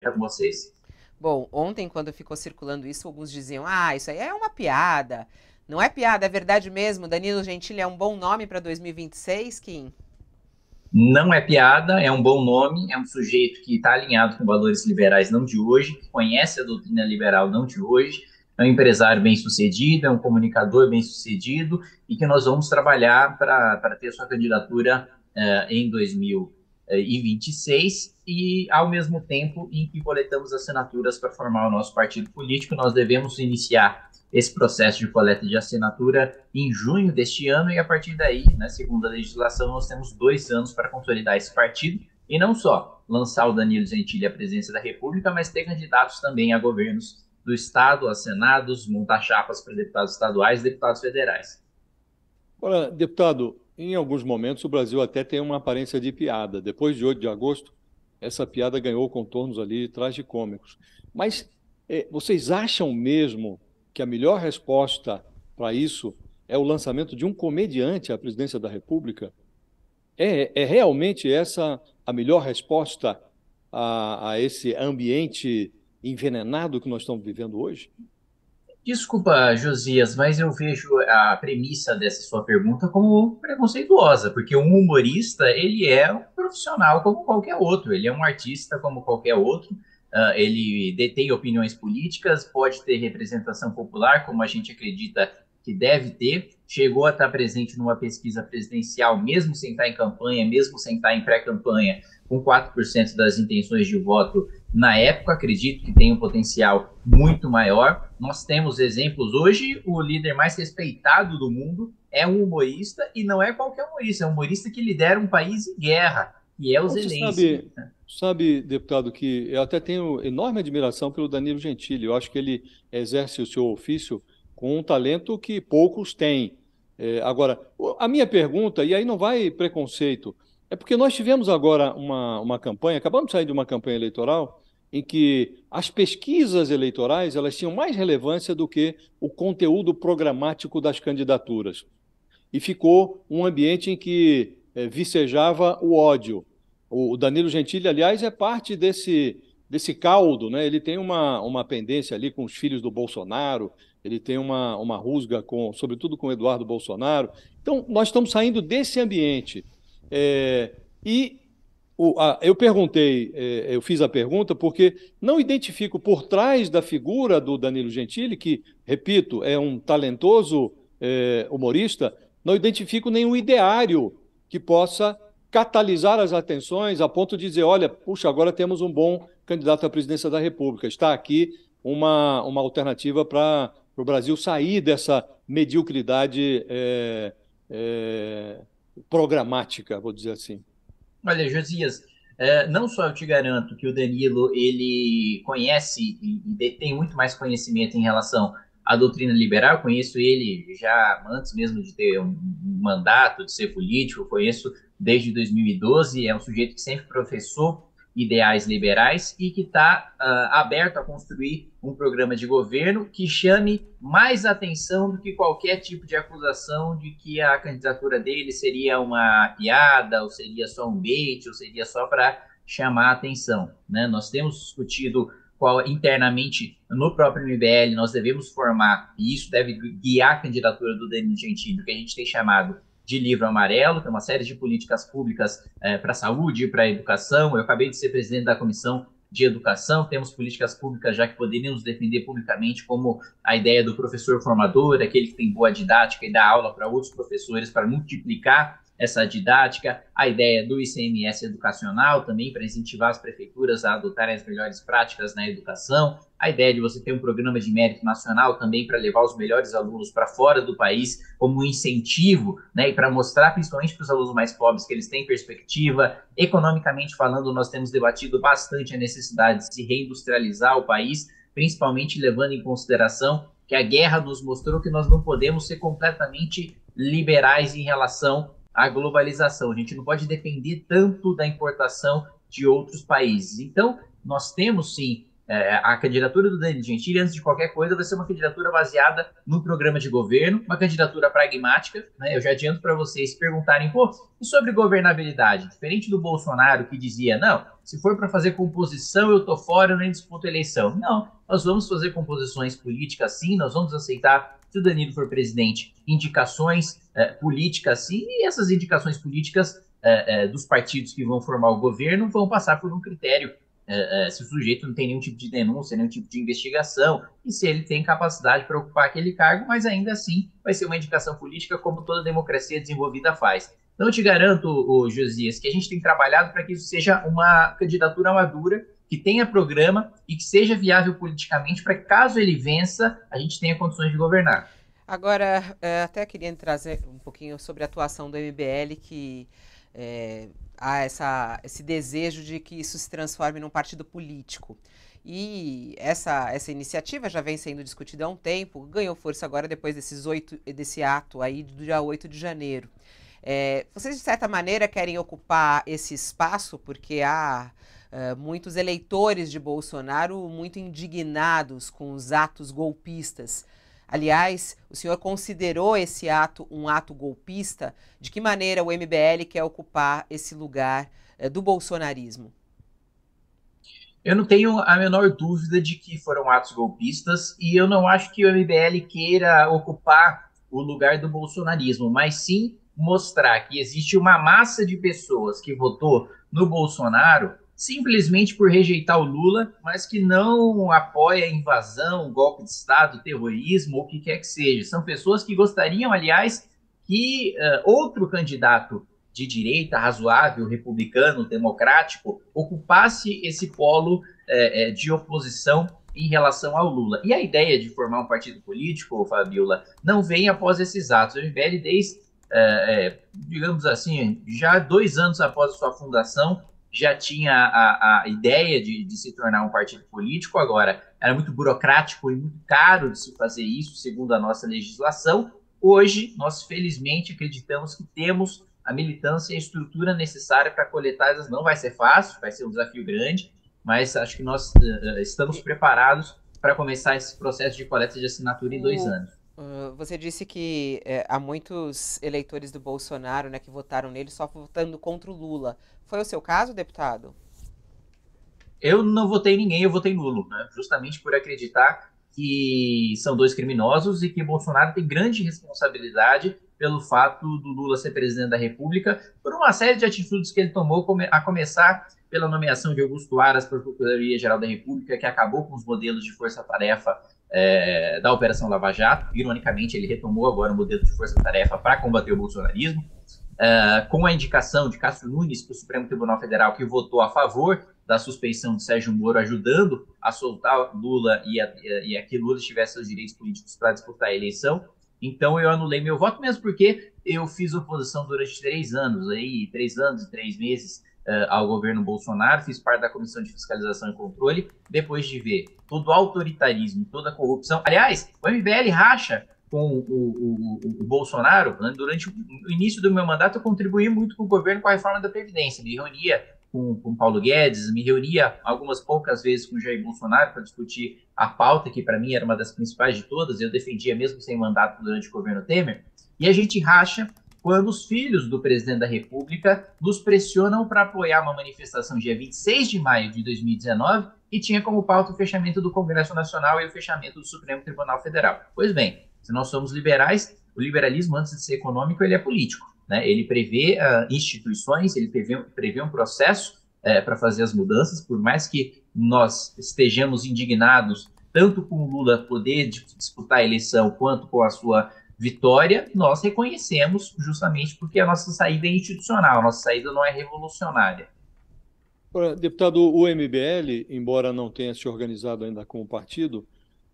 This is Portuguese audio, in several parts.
com vocês. Bom, ontem, quando ficou circulando isso, alguns diziam: ah, isso aí é uma piada. Não é piada, é verdade mesmo. Danilo Gentili é um bom nome para 2026, Kim? Não é piada, é um bom nome, é um sujeito que está alinhado com valores liberais não de hoje, que conhece a doutrina liberal não de hoje, é um empresário bem-sucedido, é um comunicador bem-sucedido e que nós vamos trabalhar para ter sua candidatura em 2026 e, ao mesmo tempo em que coletamos assinaturas para formar o nosso partido político, nós devemos iniciar esse processo de coleta de assinatura em junho deste ano, e a partir daí, né, segundo a legislação, nós temos 2 anos para consolidar esse partido e não só lançar o Danilo Gentili à presidência da República, mas ter candidatos também a governos do Estado, a senados, montar chapas para deputados estaduais e deputados federais. Ora, deputado, em alguns momentos o Brasil até tem uma aparência de piada. Depois de 8 de agosto, essa piada ganhou contornos ali tragicômicos. Mas vocês acham mesmo que a melhor resposta para isso é o lançamento de um comediante à presidência da República? É realmente essa a melhor resposta a esse ambiente envenenado que nós estamos vivendo hoje? Desculpa, Josias, mas eu vejo a premissa dessa sua pergunta como preconceituosa, porque um humorista, ele é um profissional como qualquer outro, ele é um artista como qualquer outro, ele detém opiniões políticas, pode ter representação popular, como a gente acredita que deve ter, chegou a estar presente numa pesquisa presidencial, mesmo sem estar em campanha, mesmo sem estar em pré-campanha, com 4% das intenções de voto na época, acredito que tem um potencial muito maior. Nós temos exemplos hoje, o líder mais respeitado do mundo é um humorista, e não é qualquer humorista, é um humorista que lidera um país em guerra, e é o Você Zelensky. sabe, deputado, que eu até tenho enorme admiração pelo Danilo Gentili. Eu acho que ele exerce o seu ofício com um talento que poucos têm. Agora, a minha pergunta, e aí não vai preconceito, é porque nós tivemos agora uma campanha, acabamos de sair de uma campanha eleitoral, em que as pesquisas eleitorais elas tinham mais relevância do que o conteúdo programático das candidaturas. E ficou um ambiente em que vicejava o ódio. O Danilo Gentili, aliás, é parte desse caldo, né? Ele tem uma pendência ali com os filhos do Bolsonaro, ele tem uma rusga, sobretudo com o Eduardo Bolsonaro. Então, nós estamos saindo desse ambiente. É, e eu perguntei, eu fiz a pergunta porque não identifico por trás da figura do Danilo Gentili, que, repito, é um talentoso humorista, não identifico nenhum ideário que possa catalisar as atenções a ponto de dizer, olha, puxa, agora temos um bom candidato à presidência da República. Está aqui uma alternativa para o Brasil sair dessa mediocridade programática, vou dizer assim. Olha, Josias, não só eu te garanto que o Danilo ele conhece e detém muito mais conhecimento em relação à doutrina liberal, eu conheço ele já antes mesmo de ter um mandato, de ser político, conheço desde 2012, é um sujeito que sempre professou ideais liberais e que está aberto a construir um programa de governo que chame mais atenção do que qualquer tipo de acusação de que a candidatura dele seria uma piada, ou seria só um bait, ou seria só para chamar a atenção. Né? Nós temos discutido qual internamente no próprio MBL nós devemos formar, e isso deve guiar a candidatura do Danilo Gentili, que a gente tem chamado de livro amarelo, que é uma série de políticas públicas para a saúde, para a educação. Eu acabei de ser presidente da comissão de educação, temos políticas públicas já que poderíamos defender publicamente, como a ideia do professor formador, aquele que tem boa didática e dá aula para outros professores para multiplicar essa didática, a ideia do ICMS educacional também para incentivar as prefeituras a adotarem as melhores práticas na educação, a ideia de você ter um programa de mérito nacional também para levar os melhores alunos para fora do país como um incentivo, né, e para mostrar principalmente para os alunos mais pobres que eles têm perspectiva. Economicamente falando, nós temos debatido bastante a necessidade de se reindustrializar o país, principalmente levando em consideração que a guerra nos mostrou que nós não podemos ser completamente liberais em relação à globalização. A gente não pode depender tanto da importação de outros países. Então, nós temos sim A candidatura do Danilo Gentili, antes de qualquer coisa, vai ser uma candidatura baseada no programa de governo, uma candidatura pragmática, né? Eu já adianto para vocês perguntarem, pô, e sobre governabilidade? Diferente do Bolsonaro, que dizia, não, se for para fazer composição, eu tô fora, eu nem disputo eleição. Não, nós vamos fazer composições políticas sim, nós vamos aceitar, se o Danilo for presidente, indicações políticas sim, e essas indicações políticas dos partidos que vão formar o governo vão passar por um critério se o sujeito não tem nenhum tipo de denúncia, nenhum tipo de investigação, e se ele tem capacidade para ocupar aquele cargo, mas ainda assim vai ser uma indicação política como toda democracia desenvolvida faz. Então eu te garanto, Josias, que a gente tem trabalhado para que isso seja uma candidatura madura, que tenha programa e que seja viável politicamente, para que caso ele vença, a gente tenha condições de governar. Agora, até queria trazer um pouquinho sobre a atuação do MBL, que há esse desejo de que isso se transforme num partido político. E essa iniciativa já vem sendo discutida há um tempo, ganhou força agora depois desse ato aí do dia 8 de janeiro. Vocês, de certa maneira, querem ocupar esse espaço porque há muitos eleitores de Bolsonaro muito indignados com os atos golpistas. Aliás, o senhor considerou esse ato um ato golpista? De que maneira o MBL quer ocupar esse lugar do bolsonarismo? Eu não tenho a menor dúvida de que foram atos golpistas e eu não acho que o MBL queira ocupar o lugar do bolsonarismo, mas sim mostrar que existe uma massa de pessoas que votou no Bolsonaro simplesmente por rejeitar o Lula, mas que não apoia a invasão, golpe de Estado, terrorismo, ou o que quer que seja. São pessoas que gostariam, aliás, que outro candidato de direita, razoável, republicano, democrático, ocupasse esse polo de oposição em relação ao Lula. E a ideia de formar um partido político, Fabiola, não vem após esses atos. O MBL, desde, digamos assim, já 2 anos após a sua fundação, já tinha a ideia de se tornar um partido político. Agora, era muito burocrático e muito caro de se fazer isso, segundo a nossa legislação. Hoje, nós felizmente acreditamos que temos a militância e a estrutura necessária para coletar. Não vai ser fácil, vai ser um desafio grande, mas acho que nós estamos preparados para começar esse processo de coleta de assinatura em 2 anos. Você disse que há muitos eleitores do Bolsonaro, né, que votaram nele só votando contra o Lula. Foi o seu caso, deputado? Eu não votei em ninguém, eu votei nulo, né? Justamente por acreditar que são 2 criminosos e que Bolsonaro tem grande responsabilidade pelo fato do Lula ser presidente da República, por uma série de atitudes que ele tomou, a começar pela nomeação de Augusto Aras para a Procuradoria-Geral da República, que acabou com os modelos de força-tarefa da Operação Lava Jato. Ironicamente, ele retomou agora o modelo de força-tarefa para combater o bolsonarismo, com a indicação de Cássio Nunes para o Supremo Tribunal Federal, que votou a favor da suspeição de Sérgio Moro, ajudando a soltar Lula e a que Lula tivesse seus direitos políticos para disputar a eleição. Então eu anulei meu voto, mesmo porque eu fiz oposição durante 3 anos, 3 anos e 3 meses ao governo Bolsonaro, fiz parte da Comissão de Fiscalização e Controle, depois de ver todo o autoritarismo, toda a corrupção. Aliás, o MBL racha com o Bolsonaro. Né? Durante o início do meu mandato, eu contribuí muito com o governo com a reforma da Previdência, me reunia com Paulo Guedes, me reunia algumas poucas vezes com o Jair Bolsonaro para discutir a pauta, que para mim era uma das principais de todas, eu defendia mesmo sem mandato durante o governo Temer, e a gente racha quando os filhos do presidente da República nos pressionam para apoiar uma manifestação dia 26 de maio de 2019 e tinha como pauta o fechamento do Congresso Nacional e o fechamento do Supremo Tribunal Federal. Pois bem, se nós somos liberais, o liberalismo, antes de ser econômico, ele é político. Né? Ele prevê instituições, ele prevê um processo para fazer as mudanças, por mais que nós estejamos indignados tanto com o Lula poder disputar a eleição quanto com a sua vitória, nós reconhecemos justamente porque a nossa saída é institucional, a nossa saída não é revolucionária. Deputado, o MBL, embora não tenha se organizado ainda como partido,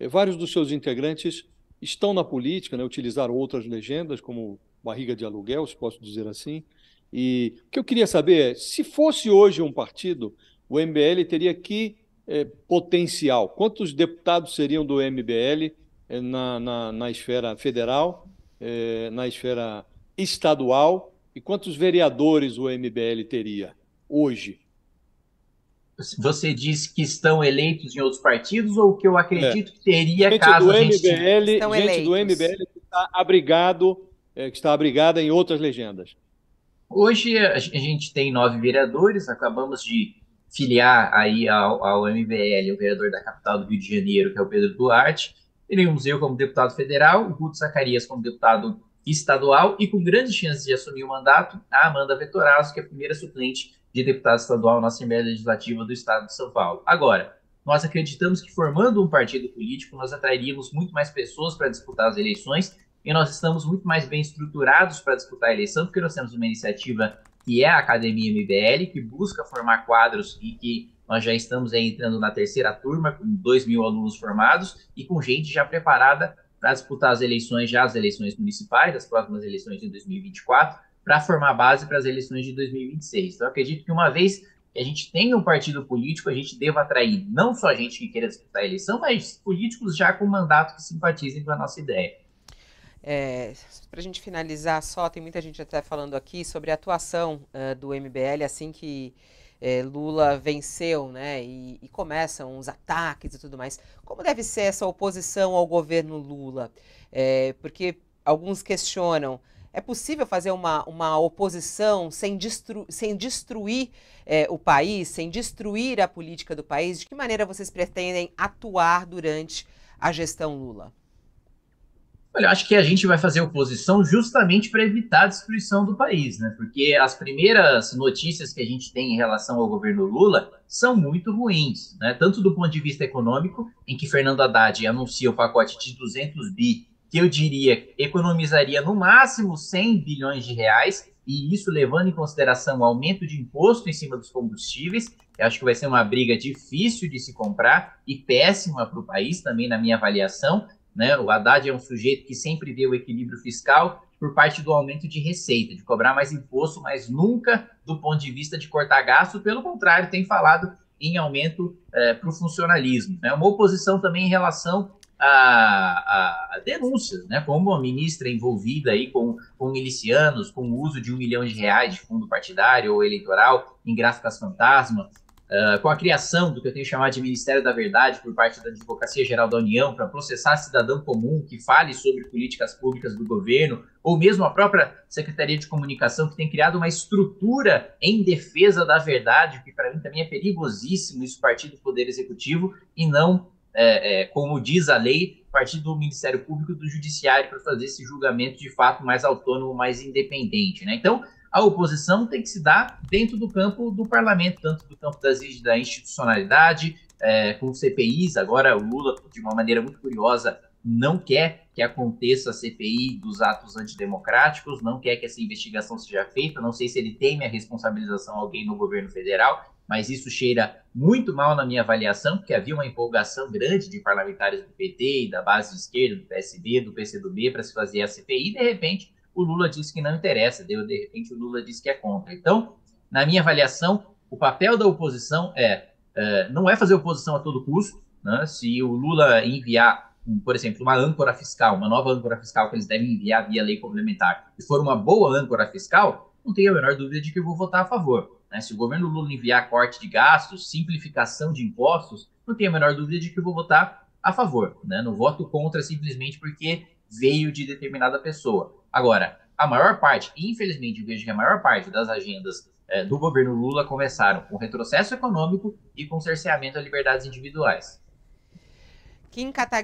vários dos seus integrantes estão na política, né, utilizaram outras legendas, como barriga de aluguel, se posso dizer assim. E o que eu queria saber é, se fosse hoje um partido, o MBL teria que potencial? Quantos deputados seriam do MBL na esfera federal, na esfera estadual, e quantos vereadores o MBL teria hoje? Você diz que estão eleitos em outros partidos ou que eu acredito que teria Gente caso do a gente MBL, Estão gente do eleitos. MBL que está abrigado, que está abrigada em outras legendas. Hoje a gente tem 9 vereadores, acabamos de filiar aí ao MBL, o vereador da capital do Rio de Janeiro, que é o Pedro Duarte. Teremos eu como deputado federal, o Guto Zacarias como deputado estadual e com grandes chances de assumir o mandato, a Amanda Vettorazzo, que é a primeira suplente de deputado estadual na Assembleia Legislativa do Estado de São Paulo. Agora, nós acreditamos que formando um partido político, nós atrairíamos muito mais pessoas para disputar as eleições e nós estamos muito mais bem estruturados para disputar a eleição, porque nós temos uma iniciativa que é a Academia MBL, que busca formar quadros e que nós já estamos aí entrando na terceira turma, com 2.000 alunos formados e com gente já preparada para disputar as eleições, já as eleições municipais, as próximas eleições de 2024, para formar base para as eleições de 2026. Então, eu acredito que uma vez que a gente tenha um partido político, a gente deva atrair não só gente que queira disputar a eleição, mas políticos já com mandato que simpatizem com a nossa ideia. Para a gente finalizar só, tem muita gente até falando aqui sobre a atuação do MBL assim que Lula venceu, né, e começam os ataques e tudo mais. Como deve ser essa oposição ao governo Lula? Porque alguns questionam, é possível fazer uma oposição sem destruir o país, sem destruir a política do país? De que maneira vocês pretendem atuar durante a gestão Lula? Olha, eu acho que a gente vai fazer oposição justamente para evitar a destruição do país, né? Porque as primeiras notícias que a gente tem em relação ao governo Lula são muito ruins, né? Tanto do ponto de vista econômico, em que Fernando Haddad anuncia o pacote de 200 bi, que eu diria economizaria no máximo 100 bilhões de reais, e isso levando em consideração o aumento de imposto em cima dos combustíveis. Eu acho que vai ser uma briga difícil de se comprar e péssima para o país, também na minha avaliação. Né? O Haddad é um sujeito que sempre vê o equilíbrio fiscal por parte do aumento de receita, de cobrar mais imposto, mas nunca do ponto de vista de cortar gasto. Pelo contrário, tem falado em aumento para o funcionalismo. Né? Uma oposição também em relação a denúncias, né? Como a ministra envolvida aí com milicianos, com o uso de R$1 milhão de fundo partidário ou eleitoral em gráficas fantasma, com a criação do que eu tenho chamado de Ministério da Verdade por parte da Advocacia Geral da União para processar cidadão comum que fale sobre políticas públicas do governo, ou mesmo a própria Secretaria de Comunicação, que tem criado uma estrutura em defesa da verdade, que para mim também é perigosíssimo isso partir do Poder Executivo e não, como diz a lei, partir do Ministério Público e do Judiciário para fazer esse julgamento de fato mais autônomo, mais independente, né? Então, a oposição tem que se dar dentro do campo do parlamento, tanto do campo da institucionalidade, com CPIs. Agora, o Lula, de uma maneira muito curiosa, não quer que aconteça a CPI dos atos antidemocráticos, não quer que essa investigação seja feita. Não sei se ele teme a responsabilização a alguém no governo federal, mas isso cheira muito mal na minha avaliação, porque havia uma empolgação grande de parlamentares do PT e da base de esquerda, do PSD, do PCdoB, para se fazer a CPI, e de repente o Lula disse que não interessa, de repente o Lula disse que é contra. Então, na minha avaliação, o papel da oposição não é fazer oposição a todo custo, né? Se o Lula enviar, por exemplo, uma âncora fiscal, uma nova âncora fiscal que eles devem enviar via lei complementar, e for uma boa âncora fiscal, não tenho a menor dúvida de que eu vou votar a favor, né? Se o governo Lula enviar corte de gastos, simplificação de impostos, não tenho a menor dúvida de que eu vou votar a favor, né? Não voto contra simplesmente porque veio de determinada pessoa. Agora, a maior parte, infelizmente, eu vejo que a maior parte das agendas do governo Lula começaram com retrocesso econômico e com cerceamento a liberdades individuais. Kim Kataguiri